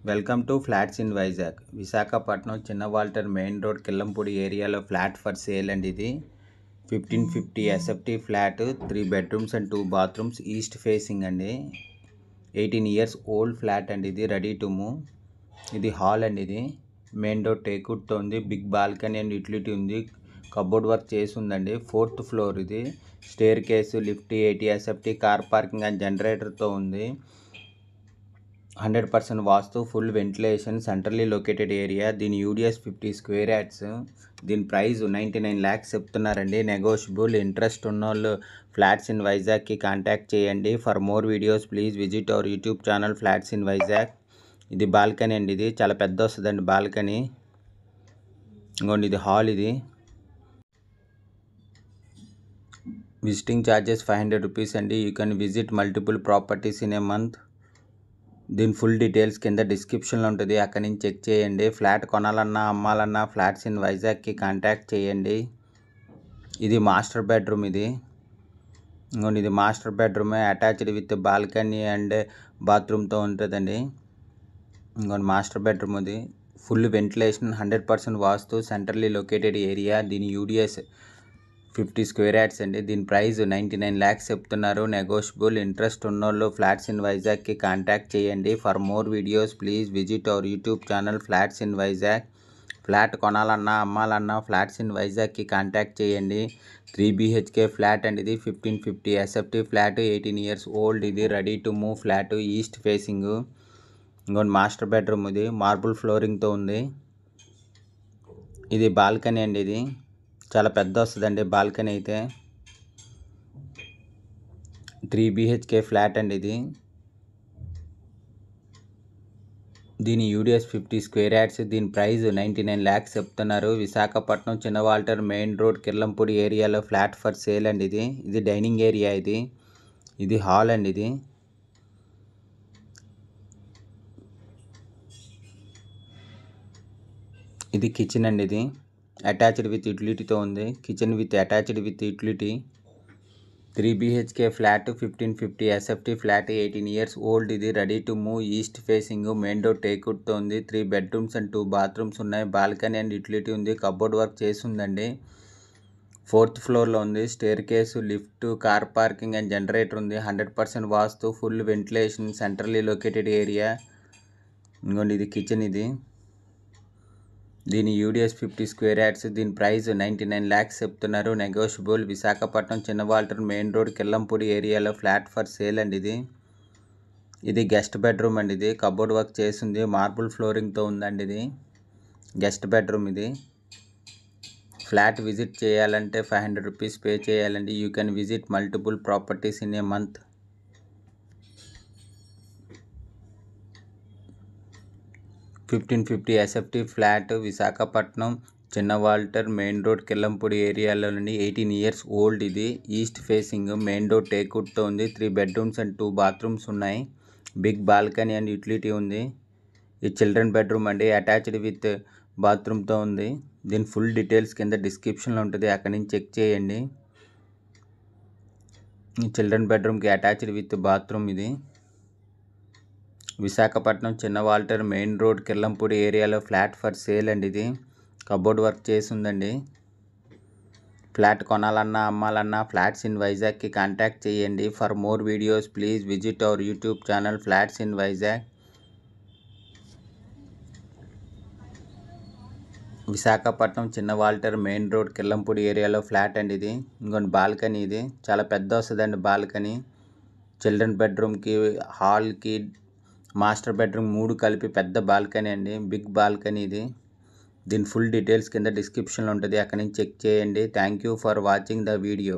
Welcome to flats in Vizag. Visakhapatnam చిన్న Walter main road Killampudi ఏరియాలో flat for sale అండి. ఇది 1550 SFT flat, 3 bedrooms and 2 bathrooms, east facing అండి. 18 years old flat అండి. ఇది రెడీ టు మూవ్. ఇది హాల్ అండి. ఇది మెయిన్ డోర్ టేక్వుడ్తో ఉంది. బిగ్ బాల్కనీ అండ్ యూటిలిటీ ఉంది. కబోర్డ్ వర్క్ చేసి ఉందండి. 4th floor. ఇది staircase, lift, 80 SFT, car parking and జనరేటర్తో ఉంది. 100% vastu, full ventilation, centrally located area. దీని యూడిఎస్ 50 square yards. దీని ప్రైస్ 99 lakhs చెప్తున్నారండి. నెగోషియబుల్. ఇంట్రెస్ట్ ఉన్నోళ్ళు ఫ్లాట్స్ ఇన్ వైజాగ్కి కాంటాక్ట్ చేయండి. For more videos please visit our YouTube channel flats in Vizag. ఇది balcony అండి. ఇది చాలా పెద్ద వస్తుందండి బాల్కనీ. ఇంకోండి ఇది హాల్. ఇది విజిటింగ్ ఛార్జెస్ 500 rupees అండి. You can visit multiple properties in a month. దీని ఫుల్ డీటెయిల్స్ కింద డిస్క్రిప్షన్లో ఉంటుంది, అక్కడి నుంచి చెక్ చేయండి. ఫ్లాట్ కొనాలన్నా అమ్మాలన్నా ఫ్లాట్స్ ఇన్ వైజాగ్కి కాంటాక్ట్ చేయండి. ఇది మాస్టర్ బెడ్రూమ్. ఇది ఇంకోండి ఇది master bedroom, attached with balcony and బాత్రూమ్తో ఉంటుందండి. ఇంకోండి మాస్టర్ బెడ్రూమ్. ఇది full ventilation, 100% vastu, centrally located area. దీని యూడిఎస్ 50 square yards అండి. దీని ప్రైస్ 99 lakhs చెప్తున్నారు. నెగోషియబుల్. ఇంట్రెస్ట్ ఉన్నోళ్ళు ఫ్లాట్స్ ఇన్ వైజాగ్కి కాంటాక్ట్ చేయండి. For more videos please visit our YouTube channel flats in Vizag. Flat కొనాలన్నా అమ్మాలన్నా ఫ్లాట్స్ ఇన్ వైజాగ్కి కాంటాక్ట్ చేయండి. 3 BHK ఫ్లాట్ అండి. ఇది 1550 ఎస్ఎఫ్టీ ఫ్లాట్, 18 years ఓల్డ్. ఇది ready to move flat, east facing. ఇంకోటి మాస్టర్ బెడ్రూమ్. ఇది మార్బుల్ ఫ్లోరింగ్తో ఉంది. ఇది బాల్కనీ అండి. ఇది చాలా పెద్ద వస్తుందండి బాల్కనీ అయితే. 3 BHK ఫ్లాట్ అండి. ఇది దీని యూడిఎస్ 50 square yards. దీని ప్రైస్ 99 lakhs చెప్తున్నారు. విశాఖపట్నం చిన్న వాల్టర్ మెయిన్ రోడ్ కిల్లంపూడి ఏరియాలో ఫ్లాట్ ఫర్ సేల్ అండి. ఇది డైనింగ్ ఏరియా. ఇది హాల్ అండి. ఇది కిచెన్ అండి. ఇది అటాచ్డ్ విత్ యూటిలిటీతో ఉంది. Kitchen with attached with utility. 3 BHK flat, 1550 SFT flat, 18 years old. ఇది ready to move, east facing, main door టేక్వుడ్తో ఉంది. 3 bedrooms అండ్ 2 bathrooms ఉన్నాయి. బాల్కనీ అండ్ యూటిలిటీ ఉంది. కబోర్డ్ వర్క్ చేసి ఉందండి. 4th floorలో ఉంది. Staircase, lift, car parking and generator ఉంది. 100% vastu, full ventilation, centrally located area. ఇంకోండి ఇది కిచెన్. ఇది దీని యూడిఎస్ 50 square yards. దీని ప్రైస్ 99 lakhs చెప్తున్నారు. నెగోషియబుల్. విశాఖపట్నం చిన్న వాల్టర్ మెయిన్ రోడ్ కిల్లంపూడి ఏరియాలో ఫ్లాట్ ఫర్ సేల్ అండి. ఇది గెస్ట్ బెడ్రూమ్ అండి. ఇది కబోర్డ్ వర్క్ చేసింది. మార్బుల్ ఫ్లోరింగ్తో ఉందండి. ఇది గెస్ట్ బెడ్రూమ్. ఇది ఫ్లాట్ విజిట్ చేయాలంటే 500 rupees పే చేయాలండి. You can visit multiple properties in a month. 1550 SFT flat, Visakhapatnam చిన్న వాల్టర్ మెయిన్ రోడ్ కిల్లంపూడి ఏరియాలో నుండి 18 years ఓల్డ్. ఇది ఈస్ట్ ఫేసింగ్, మెయిన్ డోర్ టేక్వుడ్తో ఉంది. 3 bedrooms అండ్ 2 bathrooms ఉన్నాయి. బిగ్ బాల్కనీ అండ్ యూటిలిటీ ఉంది. ఇది చిల్డ్రన్ బెడ్రూమ్ అండి. అటాచ్డ్ విత్ బాత్రూమ్తో ఉంది. దీని ఫుల్ డీటెయిల్స్ కింద డిస్క్రిప్షన్లో ఉంటుంది, అక్కడి నుంచి చెక్ చేయండి. ఈ చిల్డ్రన్ బెడ్రూమ్కి అటాచ్డ్ విత్ బాత్రూమ్. ఇది విశాఖపట్నం చిన్న వాల్టర్ మెయిన్ రోడ్ కిల్లంపూడి ఏరియాలో ఫ్లాట్ ఫర్ సేల్ అండి. ఇది కబోర్డ్ వర్క్ చేసి ఉందండి. ఫ్లాట్ కొనాలన్నా అమ్మాలన్నా ఫ్లాట్స్ ఇన్ వైజాగ్కి కాంటాక్ట్ చేయండి. For more videos please visit our YouTube channel flats in Vizag. Visakhapatnam చిన్న వాల్టర్ మెయిన్ రోడ్ కిల్లంపూడి ఏరియాలో ఫ్లాట్ అండి. ఇది ఇంకొన్ని బాల్కనీ. ఇది చాలా పెద్ద వస్తుందండి బాల్కనీ. చిల్డ్రన్ బెడ్రూమ్కి, హాల్కి, మాస్టర్ బెడ్రూమ్ 3 కలిపి పెద్ద బాల్కనీ అండి. Big balcony. ఇది దీని ఫుల్ డీటెయిల్స్ కింద డిస్క్రిప్షన్లో ఉంటుంది, అక్కడి నుంచి చెక్ చేయండి. Thank you for watching the video.